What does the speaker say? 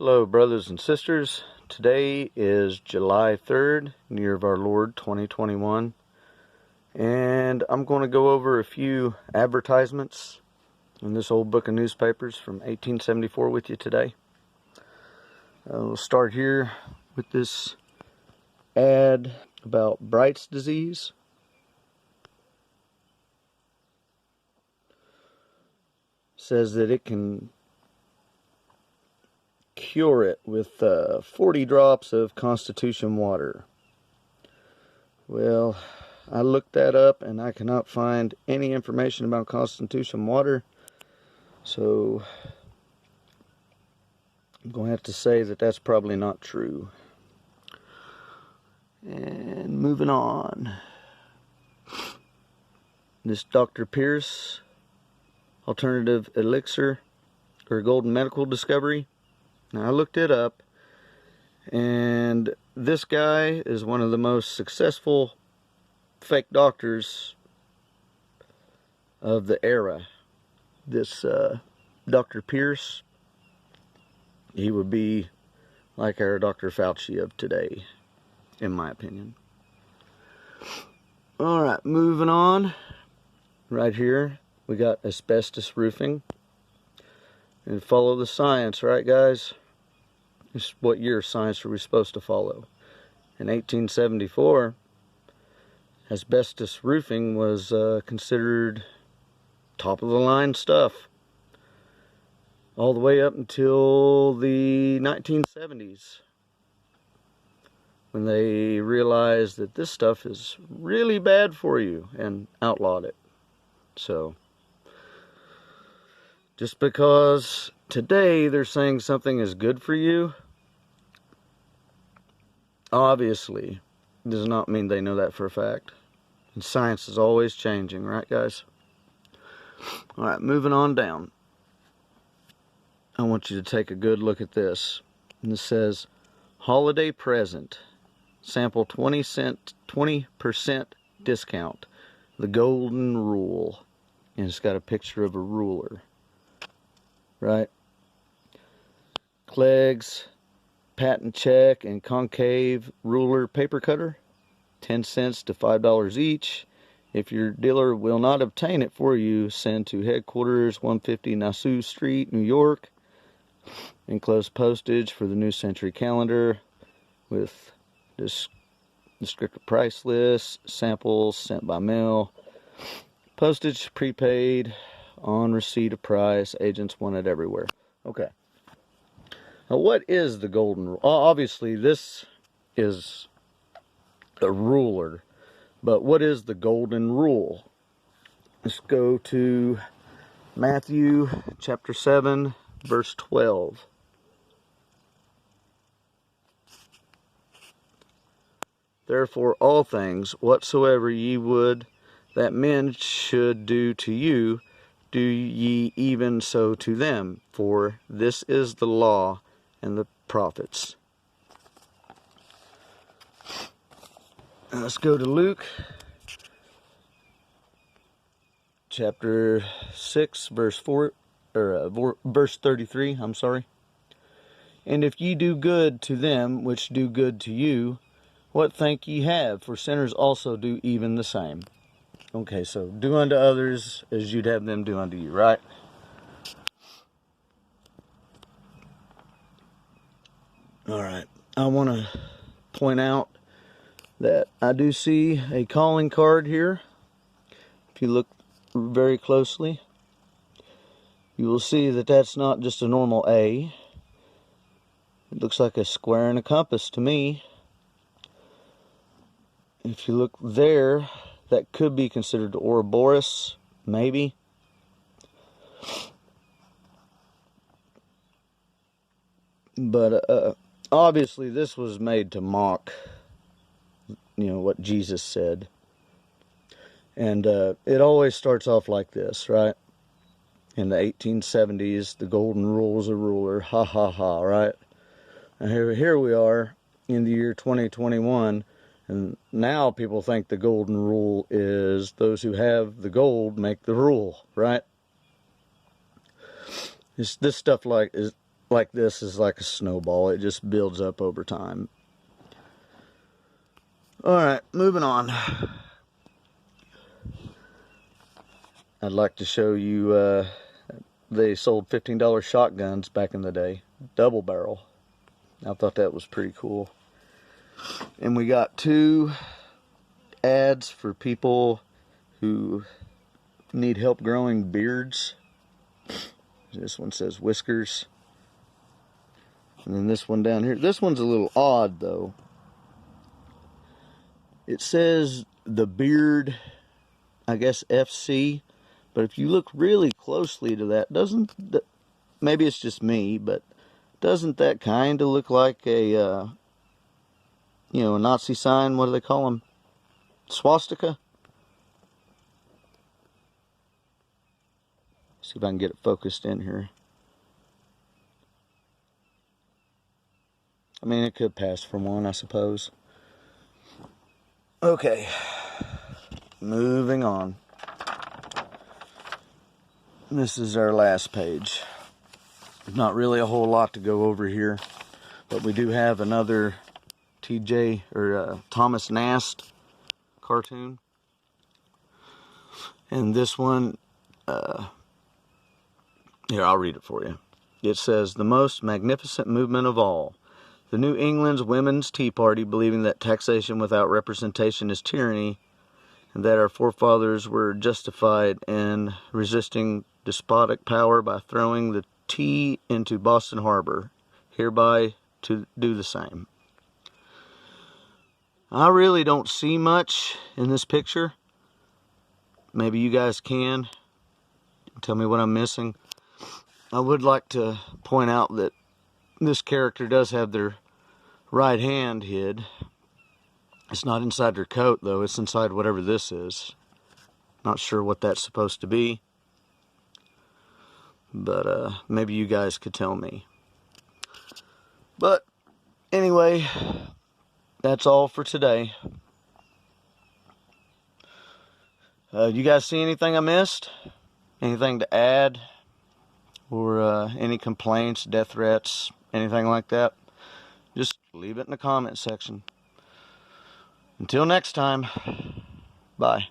Hello, brothers and sisters. Today is July 3rd, year of our Lord 2021, and I'm going to go over a few advertisements in this old book of newspapers from 1874 with you today. We'll start here with this ad about Bright's disease. It says that it can cure it with 40 drops of Constitution water. Well, I looked that up and I cannot find any information about Constitution water, so I'm going to have to say that that's probably not true. And moving on, this Dr. Pierce alternative elixir or golden medical discovery. Now, I looked it up, and this guy is one of the most successful fake doctors of the era. This Dr. Pierce, he would be like our Dr. Fauci of today, in my opinion. Alright, moving on. Right here, we got asbestos roofing. And follow the science, right, guys? What year of science are we supposed to follow? In 1874, asbestos roofing was considered top-of-the-line stuff. All the way up until the 1970s, when they realized that this stuff is really bad for you and outlawed it. So, just because today they're saying something is good for you, obviously does not mean they know that for a fact. And science is always changing, right, guys? Alright, moving on down. I want you to take a good look at this. And this says, holiday present. Sample 20% discount. The golden rule. And it's got a picture of a ruler. Right? Clegg's patent check and concave ruler paper cutter, 10 cents to $5 each. If your dealer will not obtain it for you, send to headquarters, 150 Nassau Street, New York. Enclosed postage for the New Century Calendar with this descriptive price list, samples sent by mail, postage prepaid on receipt of price, agents wanted everywhere. Okay. Now, what is the golden rule? Obviously, this is a ruler, but what is the golden rule? Let's go to Matthew chapter 7, verse 12. Therefore, all things whatsoever ye would that men should do to you, do ye even so to them, for this is the law and the prophets. Now let's go to Luke chapter 6, verse 33. I'm sorry. And if ye do good to them which do good to you, what thank ye have? For sinners also do even the same. Okay, so do unto others as you'd have them do unto you, right? Alright, I want to point out that I do see a calling card here. If you look very closely, you will see that that's not just a normal A. It looks like a square and a compass to me. If you look there, that could be considered Ouroboros, maybe. But obviously this was made to mock, what Jesus said. And it always starts off like this, right? In the 1870s, the golden rule was a ruler, ha ha ha, right? And here we are in the year 2021, and now people think the golden rule is those who have the gold make the rule, right? This stuff like this is like a snowball. It just builds up over time. Alright, moving on. I'd like to show you, they sold $15 shotguns back in the day. Double barrel. I thought that was pretty cool. And we got 2 ads for people who need help growing beards. This one says whiskers. And then this one down here. This one's a little odd though. It says the beard, I guess FC. But if you look really closely to that, maybe it's just me, but doesn't that kind of look like a, a Nazi sign? What do they call them? Swastika? See if I can get it focused in here. I mean, it could pass for one, I suppose. Okay, moving on. This is our last page. Not really a whole lot to go over here, but we do have another TJ or Thomas Nast cartoon. And this one, here, I'll read it for you. It says, "The most magnificent movement of all. The New England's Women's Tea Party, believing that taxation without representation is tyranny, and that our forefathers were justified in resisting despotic power by throwing the tea into Boston Harbor, hereby to do the same." I really don't see much in this picture. Maybe you guys can. Tell me what I'm missing. I would like to point out that this character does have their right hand hid. It's not inside their coat though, it's inside whatever this is. Not sure what that's supposed to be. But maybe you guys could tell me. But anyway, that's all for today. You guys see anything I missed? Anything to add? Or any complaints, death threats, anything like that? Just leave it in the comment section. Until next time, bye.